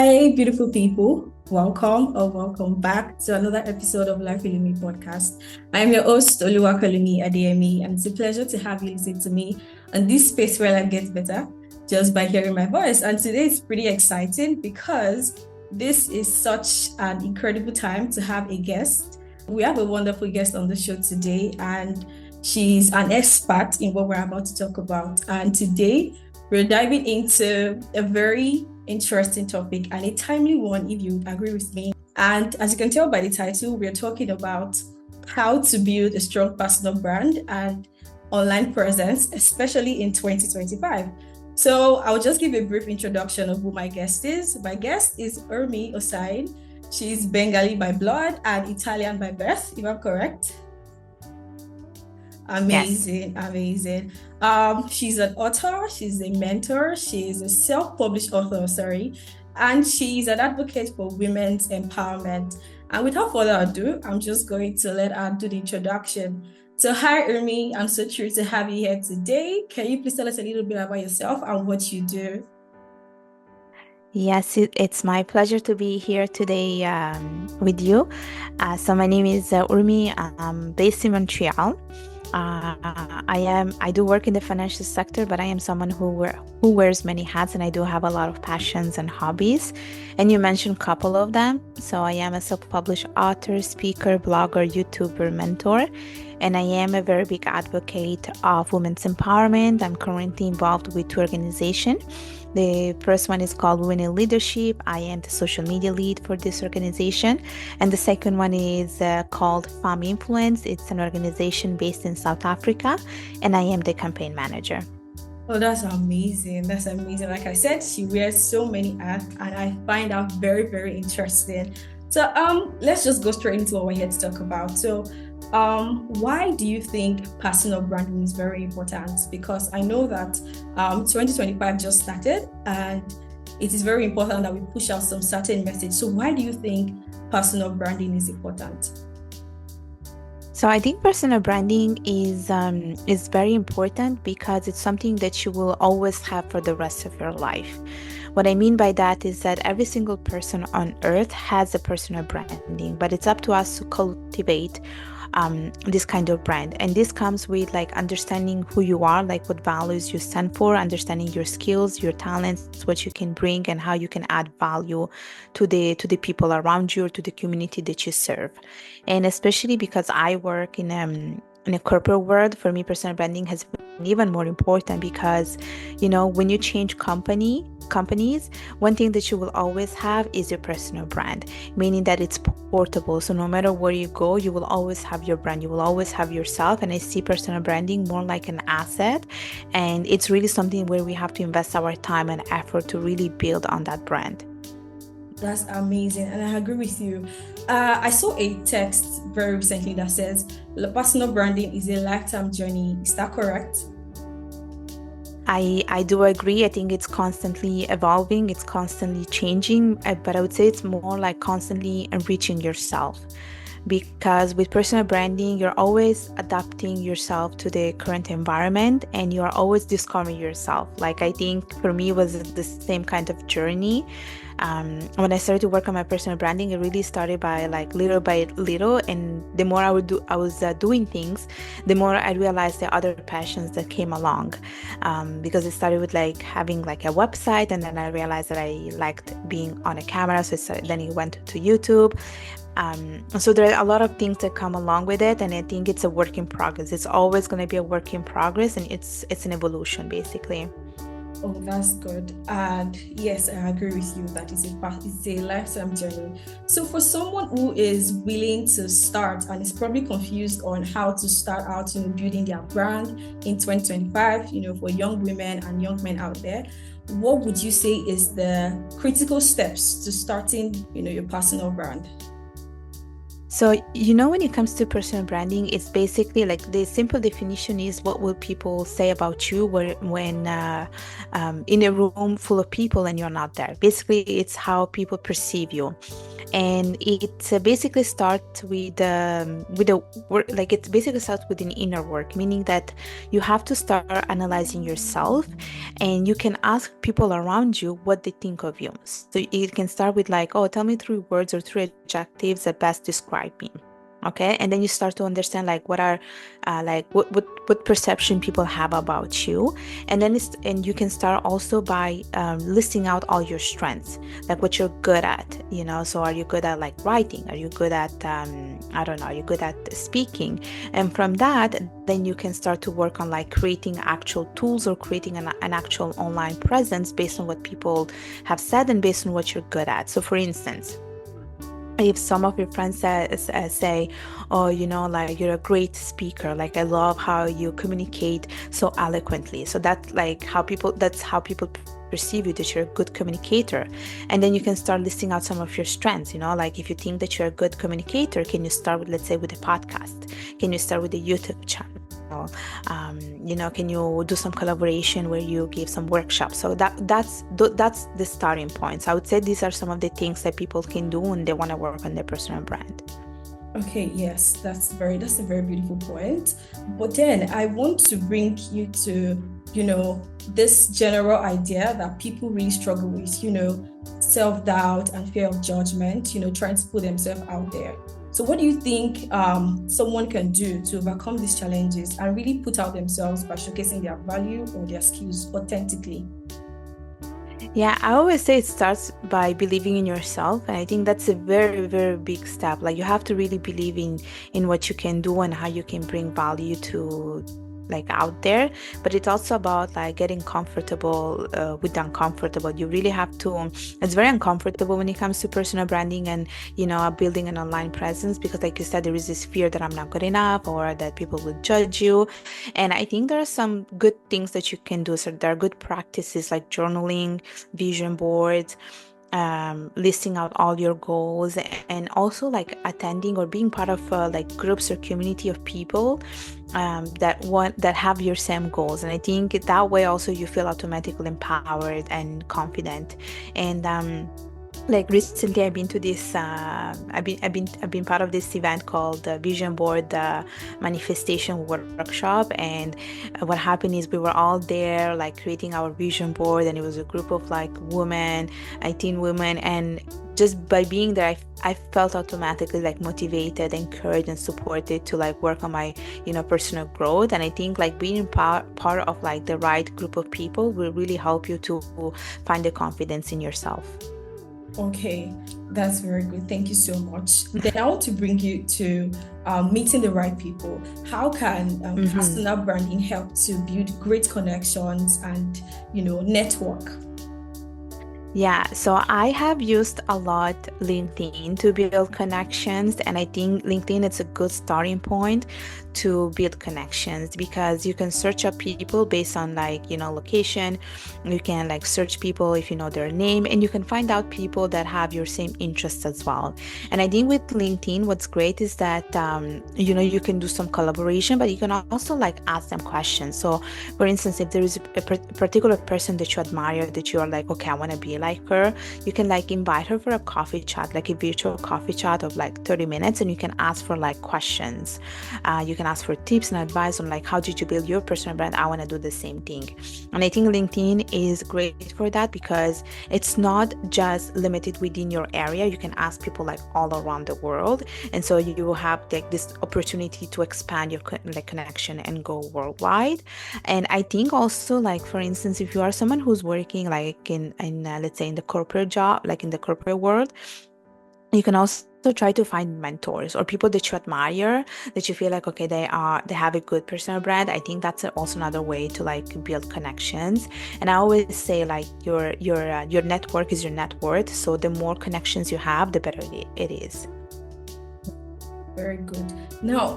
Hey, beautiful people. Welcome or welcome back to another episode of Life with Me podcast. I am your host, Oluwakalumi Adeyemi, and it's a pleasure to have you listen to me on this space where life gets better just by hearing my voice. And today is pretty exciting because this is such an incredible time to have a guest. We have a wonderful guest on the show today, and she's an expert in what we're about to talk about. And today, we're diving into a very interesting topic and a timely one, if you agree with me. And as you can tell by the title, we're talking about how to build a strong personal brand and online presence, especially in 2025. So I'll just give a brief introduction of who my guest is. My guest is Urmi Hossain. She's Bengali by blood and Italian by birth, if I'm correct. Amazing, yes. Amazing. She's an author, she's a mentor, she's a self-published author, and she's an advocate for women's empowerment. And without further ado, I'm just going to let her do the introduction. So hi, Urmi, I'm so thrilled to have you here today. Can you please tell us a little bit about yourself and what you do? Yes, it's my pleasure to be here today with you. So my name is Urmi. I'm based in Montreal. I do work in the financial sector, but I am someone who wears many hats, and I do have a lot of passions and hobbies. And you mentioned a couple of them. So I am a self-published author, speaker, blogger, YouTuber, mentor, and I am a very big advocate of women's empowerment. I'm currently involved with two organizations. The first one is called Women in Leadership. I am the social media lead for this organization. And the second one is called Femme Influence. It's an organization based in South Africa, and I am the campaign manager. Oh, that's amazing. That's amazing. Like I said, she wears so many hats, and I find that very, very interesting. So let's just go straight into what we're here to talk about. So why do you think personal branding is very important? Because I know that 2025 just started, and it is very important that we push out some certain message. So why do you think personal branding is important? So I think personal branding is very important because it's something that you will always have for the rest of your life. What I mean by that is that every single person on earth has a personal branding, but it's up to us to cultivate this kind of brand. And this comes with like understanding who you are, like what values you stand for, understanding your skills, your talents, what you can bring, and how you can add value to the people around you or to the community that you serve. And especially because I work in a corporate world, for me, personal branding has been even more important because, when you change companies, one thing that you will always have is your personal brand, meaning that it's portable. So no matter where you go, you will always have your brand. You will always have yourself. And I see personal branding more like an asset. And it's really something where we have to invest our time and effort to really build on that brand. That's amazing. And I agree with you. I saw a text very recently that says personal branding is a lifetime journey. Is that correct? I do agree. I think it's constantly evolving, it's constantly changing, but I would say it's more like constantly enriching yourself. Because with personal branding, you're always adapting yourself to the current environment and you're always discovering yourself. Like I think for me, it was the same kind of journey. When I started to work on my personal branding, it really started by like little by little, and the more I was doing things, the more I realized the other passions that came along. Because it started with like having like a website, and then I realized that I liked being on a camera, so then it went to YouTube. So there are a lot of things that come along with it, and I think it's a work in progress. It's always going to be a work in progress, and it's an evolution basically. Oh, that's good. And yes, I agree with you that it's a lifetime journey. So for someone who is willing to start and is probably confused on how to start out, building their brand in 2025, for young women and young men out there, what would you say is the critical steps to starting, your personal brand? So, when it comes to personal branding, it's basically like the simple definition is what will people say about you when in a room full of people and you're not there. Basically, it's how people perceive you. And it basically starts with the work, like it basically starts with an inner work, meaning that you have to start analyzing yourself, and you can ask people around you what they think of you. So it can start with like, oh, tell me 3 words or 3 adjectives that best describe me. Okay, and then you start to understand like what are like what perception people have about you. And then and you can start also by listing out all your strengths, like what you're good at, you know. So are you good at like writing? Are you good at I don't know, are you good at speaking? And from that, then you can start to work on like creating actual tools or creating an actual online presence based on what people have said and based on what you're good at. So for instance, if some of your friends say, oh, you know, like you're a great speaker, like I love how you communicate so eloquently, so that's like that's how people perceive you, that you're a good communicator. And then you can start listing out some of your strengths, you know, like if you think that you're a good communicator, can you start with, let's say, with a podcast? Can you start with a YouTube channel? You know, can you do some collaboration where you give some workshops? So that's the starting point. So I would say these are some of the things that people can do when they want to work on their personal brand. Okay, yes, that's a very beautiful point. But then I want to bring you to, you know, this general idea that people really struggle with, you know, self-doubt and fear of judgment, you know, trying to put themselves out there. So what do you think someone can do to overcome these challenges and really put out themselves by showcasing their value or their skills authentically? Yeah, I always say it starts by believing in yourself, and I think that's a very, very big step. Like you have to really believe in what you can do and how you can bring value to like out there. But it's also about like getting comfortable with the uncomfortable. You really have to, it's very uncomfortable when it comes to personal branding and, you know, building an online presence, because like you said, there is this fear that I'm not good enough or that people will judge you. And I think there are some good things that you can do. So there are good practices like journaling, vision boards, listing out all your goals, and also like attending or being part of like groups or community of people that have your same goals. And I think that way also you feel automatically empowered and confident. And like recently I've been to this I've been part of this event called the Vision Board Manifestation Workshop. And what happened is we were all there like creating our vision board, and it was a group of like women, 18 women. And just by being there, I felt automatically like motivated, encouraged, and supported to like work on my, you know, personal growth. And I think like being part of like the right group of people will really help you to find the confidence in yourself. Okay, that's very good. Thank you so much. Then I want to bring you to meeting the right people. How can personal branding help to build great connections and, you know, network? Yeah, so I have used a lot LinkedIn to build connections, and I think LinkedIn is a good starting point to build connections, because you can search up people based on like, you know, location. You can like search people if you know their name, and you can find out people that have your same interests as well. And I think with LinkedIn, what's great is that you know, you can do some collaboration, but you can also like ask them questions. So for instance, if there is a particular person that you admire, that you are like, okay, I want to be like her, you can like invite her for a coffee chat, like a virtual coffee chat of like 30 minutes, and you can ask for like questions. You can ask for tips and advice on like, how did you build your personal brand? I want to do the same thing. And I think LinkedIn is great for that, because it's not just limited within your area. You can ask people like all around the world, and so you will have like this opportunity to expand your like connection and go worldwide. And I think also like, for instance, if you are someone who's working like in let's say in the corporate job, like in the corporate world, you can also try to find mentors or people that you admire, that you feel like, okay, they have a good personal brand. I think that's also another way to like build connections. And I always say like your network is your net worth. So the more connections you have, the better it is. Very good. Now,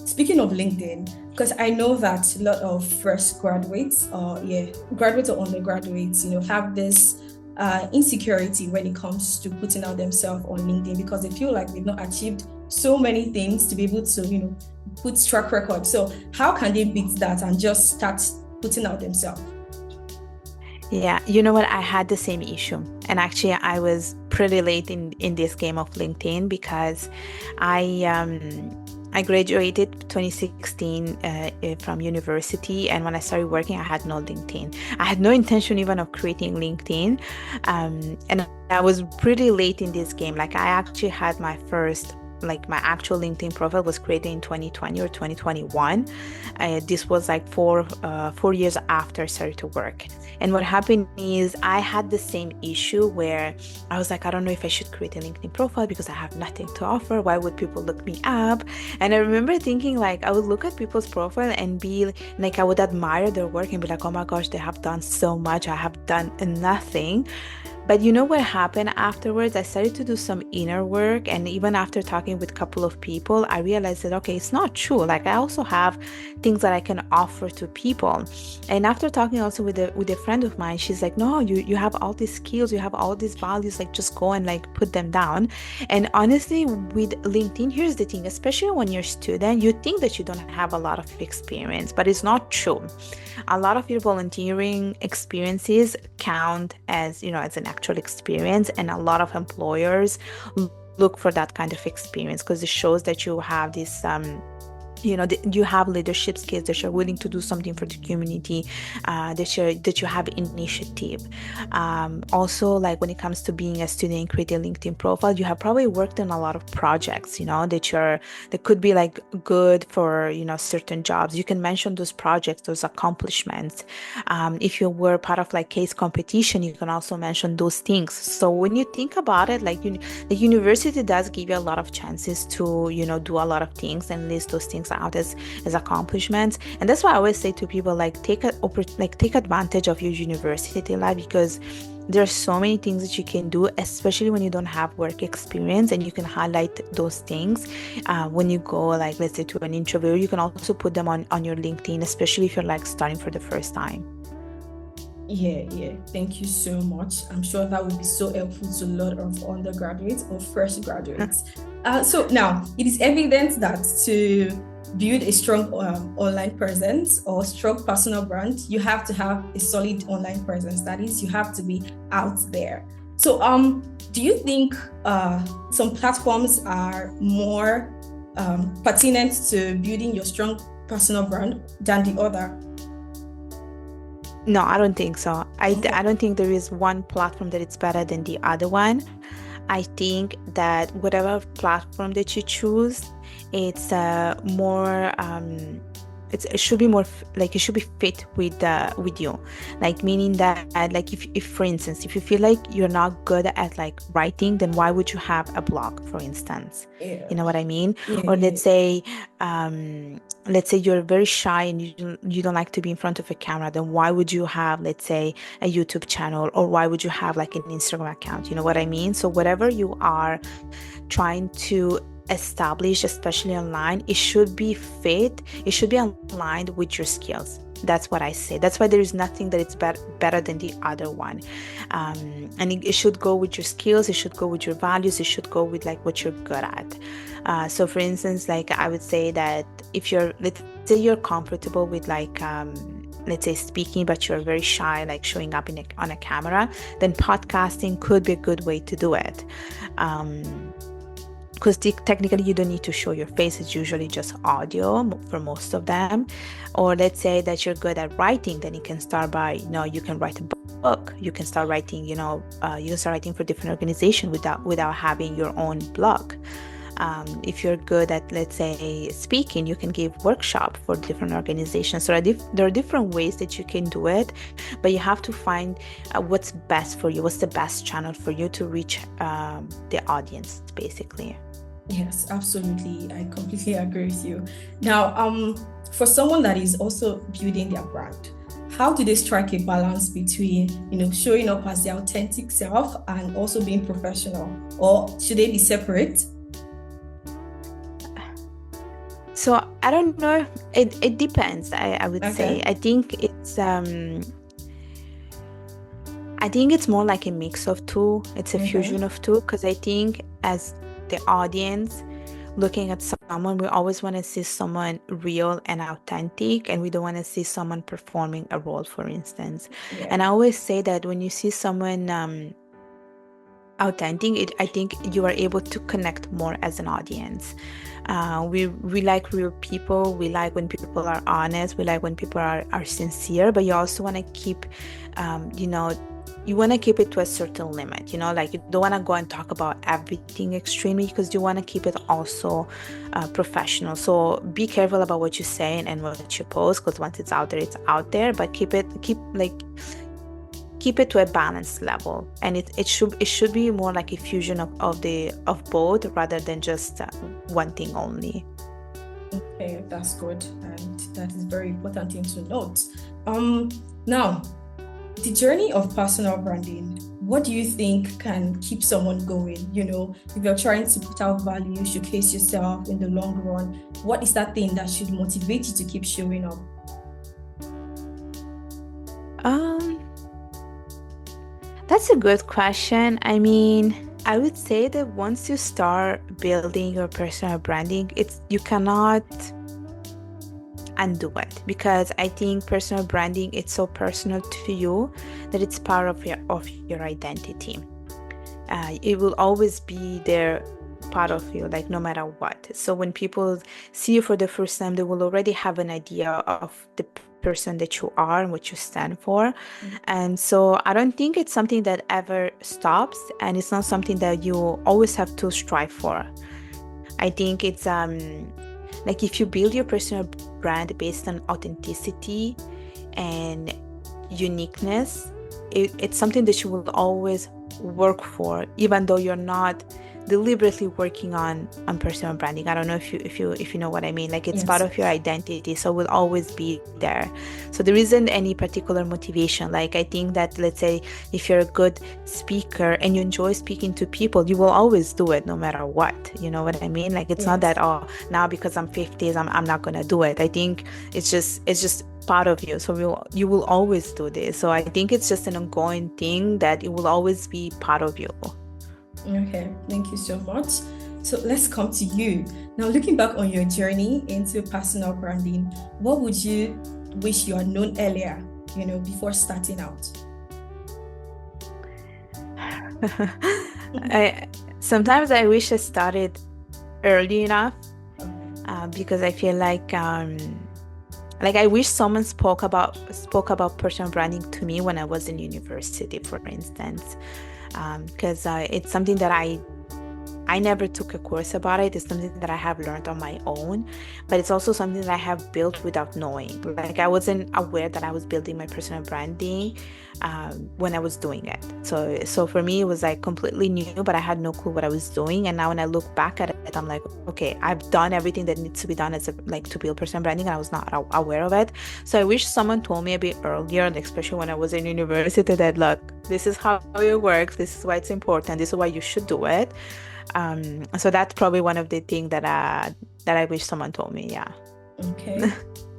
speaking of LinkedIn, because I know that a lot of fresh graduates, graduates or undergraduates, you know, have this insecurity when it comes to putting out themselves on LinkedIn, because they feel like they've not achieved so many things to be able to, you know, put track record. So how can they beat that and just start putting out themselves? Yeah, you know what? I had the same issue. And actually, I was pretty late in this game of LinkedIn because I graduated 2016 from university, and when I started working, I had no LinkedIn. I had no intention even of creating LinkedIn, and I was pretty late in this game. Like I actually had my first, like my actual LinkedIn profile was created in 2020 or 2021. This was like 4 years after I started to work. And what happened is I had the same issue where I was like, I don't know if I should create a LinkedIn profile because I have nothing to offer. Why would people look me up? And I remember thinking like I would look at people's profile and be like, I would admire their work and be like, oh my gosh, they have done so much. I have done nothing. But you know what happened afterwards? I started to do some inner work, and even after talking with a couple of people, I realized that okay, it's not true. Like I also have things that I can offer to people. And after talking also with a friend of mine, she's like, "No, you have all these skills, you have all these values, like just go and like put them down." And honestly, with LinkedIn, here's the thing, especially when you're a student, you think that you don't have a lot of experience, but it's not true. A lot of your volunteering experiences count as, as an actual experience, and a lot of employers look for that kind of experience because it shows that you have this you have leadership skills, that you're willing to do something for the community, that you have initiative. Also, like when it comes to being a student and creating a LinkedIn profile, you have probably worked on a lot of projects, that could be like good for certain jobs. You can mention those projects, those accomplishments. If you were part of like case competition, you can also mention those things. So when you think about it, like the university does give you a lot of chances to do a lot of things and list those things out as accomplishments. And that's why I always say to people, like take advantage of your university life, because there are so many things that you can do, especially when you don't have work experience, and you can highlight those things when you go, like let's say to an interview. You can also put them on your LinkedIn, especially if you're like starting for the first time. Yeah. Thank you so much. I'm sure that would be so helpful to a lot of undergraduates or fresh graduates. So now it is evident that to build a strong online presence or strong personal brand, you have to have a solid online presence. That is, you have to be out there. So do you think some platforms are more pertinent to building your strong personal brand than the other? No, I don't think so. Okay. I don't think there is one platform that it's better than the other one. I think that whatever platform that you choose, it's more it should be more like it should be fit with you, like meaning that like if for instance, if you feel like you're not good at like writing, then why would you have a blog, for instance? Yeah. You know what I mean? Yeah, Or yeah. let's say you're very shy and you don't like to be in front of a camera, then why would you have, let's say, a YouTube channel, or why would you have like an Instagram account? You know what I mean? So whatever you are trying to establish, especially online, it should be aligned with your skills. That's what I say. That's why there is nothing that it's better than the other one. And it should go with your skills, it should go with your values, it should go with like what you're good at. So for instance, like I would say that if let's say you're comfortable with like let's say speaking, but you're very shy, like showing up on a camera, then podcasting could be a good way to do it. Because technically you don't need to show your face. It's usually just audio for most of them. Or let's say that you're good at writing, then you can start by, you can write a book. You can start writing, you can start writing for different organizations without having your own blog. If you're good at, let's say, speaking, you can give workshop for different organizations. So there are different ways that you can do it, but you have to find what's best for you, what's the best channel for you to reach the audience, basically. Yes, absolutely. I completely agree with you. Now, for someone that is also building their brand, how do they strike a balance between, showing up as their authentic self and also being professional? Or should they be separate? So I don't know. It depends. I would say. I think it's more like a mix of two. It's a fusion of two, because I think as the audience, looking at someone, we always want to see someone real and authentic, and we don't want to see someone performing a role, for instance. And Yeah. I always say that when you see someone authentic, I think you are able to connect more as an audience. We like real people. We like when people are honest. We like when people are sincere. But you also want to keep, you know, you want to keep it to a certain limit. You know, like you don't want to go and talk about everything extremely, because you want to keep it also professional. So be careful about what you say and what you post, because once it's out there, it's out there. But keep it to a balanced level, and it should be more like a fusion of both, rather than just one thing only. Okay, that's good, and that is very important thing to note. Now, the journey of personal branding, what do you think can keep someone going? You know, if you're trying to put out value, showcase yourself in the long run, what is that thing that should motivate you to keep showing up? Um, that's a good question. I mean, I would say that once you start building your personal branding, you cannot undo it, because I think personal branding, it's so personal to you that it's part of your identity. It will always be there, part of you, like no matter what. So when people see you for the first time, they will already have an idea of the person that you are and what you stand for. And so I don't think it's something that ever stops, and it's not something that you always have to strive for. I think it's like if you build your personal brand based on authenticity and uniqueness, it's something that you will always work for, even though you're not deliberately working on personal branding. I don't know if you know what I mean. Like it's Yes. part of your identity, so it will always be there. So there isn't any particular motivation. Like I think that, let's say if you're a good speaker and you enjoy speaking to people, you will always do it no matter what. You know what I mean? Like it's not Yes. that, now because I'm 50s, I'm not gonna do it. I think it's just part of you, so you will always do this. So I think it's just an ongoing thing that it will always be part of you. Okay, thank you so much. So let's come to you. Now, looking back on your journey into personal branding, what would you wish you had known earlier, you know, before starting out? Sometimes I wish I started early enough, because I feel like I wish someone spoke about personal branding to me when I was in university, for instance, because it's something that I never took a course about it. It's something that I have learned on my own, but it's also something that I have built without knowing. Like I wasn't aware that I was building my personal branding when I was doing it. So for me, it was like completely new, but I had no clue what I was doing. And now when I look back at it, I'm like, okay, I've done everything that needs to be done to build personal branding, and I was not aware of it. So I wish someone told me a bit earlier, especially when I was in university, that look, this is how it works. This is why it's important. This is why you should do it. So that's probably one of the things that I wish someone told me. Yeah. Okay.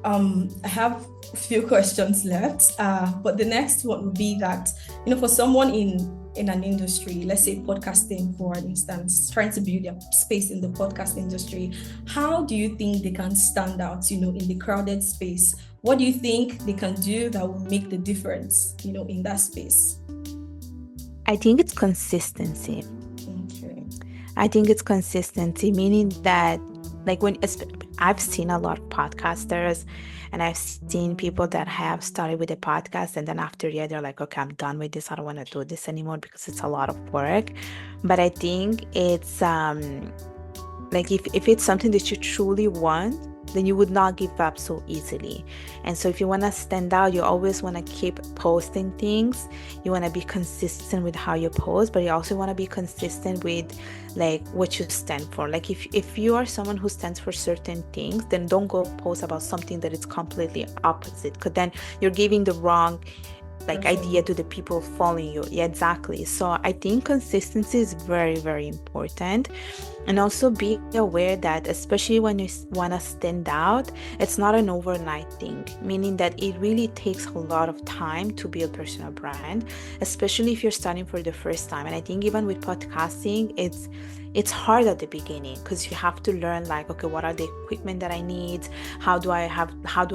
I have a few questions left, but the next one would be that, you know, for someone in an industry, let's say podcasting, for instance, trying to build their space in the podcast industry, how do you think they can stand out, you know, in the crowded space? What do you think they can do that will make the difference, you know, in that space? I think it's consistency. Okay. I think it's consistency, meaning that, like, I've seen a lot of podcasters, and I've seen people that have started with a podcast, and then after a year, they're like, okay, I'm done with this. I don't want to do this anymore because it's a lot of work. But I think it's like if it's something that you truly want, then you would not give up so easily. And so if you want to stand out, you always want to keep posting things. You want to be consistent with how you post, but you also want to be consistent with like what you stand for. Like if you are someone who stands for certain things, then don't go post about something that is completely opposite, because then you're giving the wrong idea to the people following you. Yeah, exactly. So I think consistency is very, very important. And also be aware that, especially when you want to stand out, it's not an overnight thing, meaning that it really takes a lot of time to build personal brand, especially if you're starting for the first time. And I think even with podcasting, it's hard at the beginning because you have to learn, like, okay, what are the equipment that I need? How do I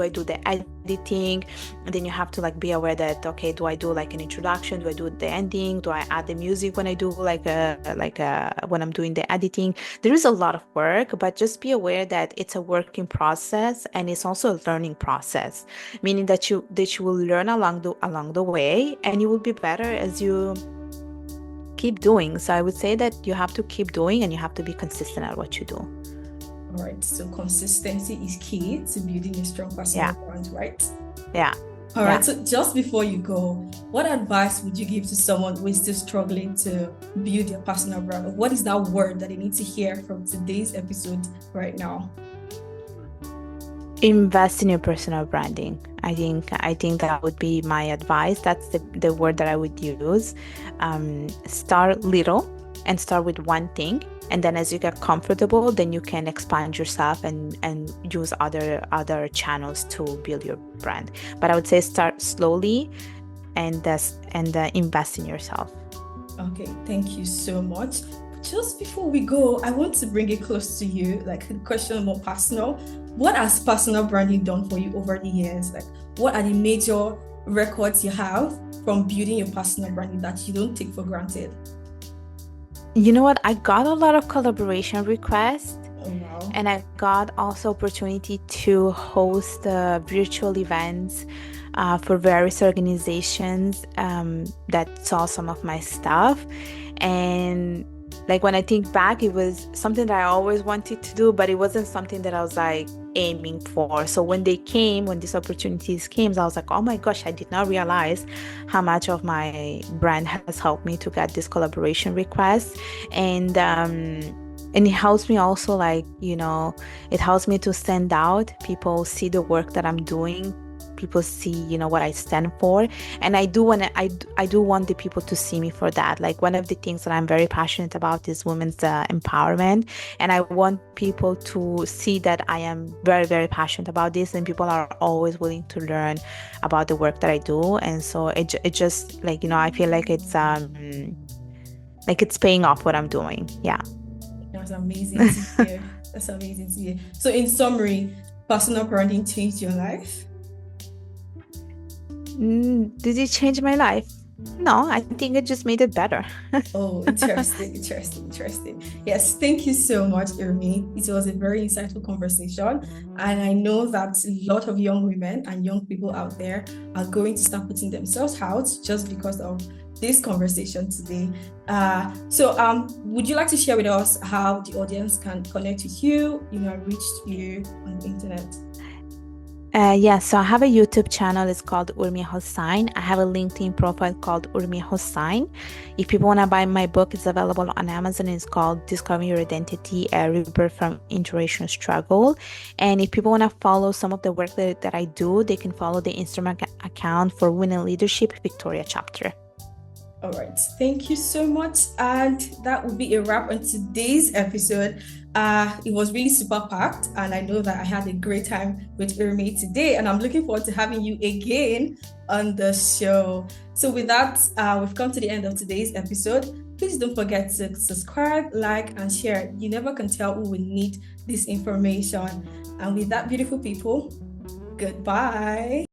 do the editing? And then you have to like be aware that, okay, do I do like an introduction? Do I do the ending? Do I add the music when I do when I'm doing the editing? There is a lot of work, but just be aware that it's a working process and it's also a learning process, meaning that you will learn along the way, and you will be better as you keep doing. So I would say that you have to keep doing and you have to be consistent at what you do. All right. So consistency is key to building a strong personal brand, right? Yeah. All right. So just before you go, what advice would you give to someone who is still struggling to build their personal brand? What is that word that they need to hear from today's episode right now? Invest in your personal branding. I think that would be my advice. That's the word that I would use. Start little and start with one thing, and then as you get comfortable, then you can expand yourself and use other channels to build your brand. But I would say start slowly and invest in yourself. Okay, thank you so much. Just before we go, I want to bring it close to you, like a question more personal. What has personal branding done for you over the years? Like, what are the major records you have from building your personal branding that you don't take for granted? You know what? I got a lot of collaboration requests. Oh, wow. And I got also opportunity to host virtual events for various organizations that saw some of my stuff. And like when I think back, it was something that I always wanted to do, but it wasn't something that I was like aiming for. So when these opportunities came, I was like, oh my gosh, I did not realize how much of my brand has helped me to get this collaboration request. And it helps me also, like, it helps me to stand out. People see the work that I'm doing. People see, what I stand for. And I do want the people to see me for that. Like, one of the things that I'm very passionate about is women's empowerment. And I want people to see that I am very, very passionate about this. And people are always willing to learn about the work that I do. And so it just, like, I feel like it's paying off what I'm doing. Yeah. That's amazing to hear. That's amazing to hear. So in summary, personal branding changed your life? Did it change my life? No, I think it just made it better. Oh, interesting. Yes, thank you so much, Urmi. It was a very insightful conversation. And I know that a lot of young women and young people out there are going to start putting themselves out just because of this conversation today. So would you like to share with us how the audience can connect with you, reach you on the internet? So I have a YouTube channel. It's called Urmi Hossain. I have a LinkedIn profile called Urmi Hossain. If people want to buy my book, it's available on Amazon. It's called Discovering Your Identity, a Rebirth from Interracial Struggle. And if people want to follow some of the work that I do, they can follow the Instagram account for Women Leadership Victoria Chapter. All right. Thank you so much. And that will be a wrap on today's episode. It was really super packed, and I know that I had a great time with Urmi today, and I'm looking forward to having you again on the show. So with that, we've come to the end of today's episode. Please don't forget to subscribe, like, and share. You never can tell who will need this information. And with that, beautiful people, goodbye.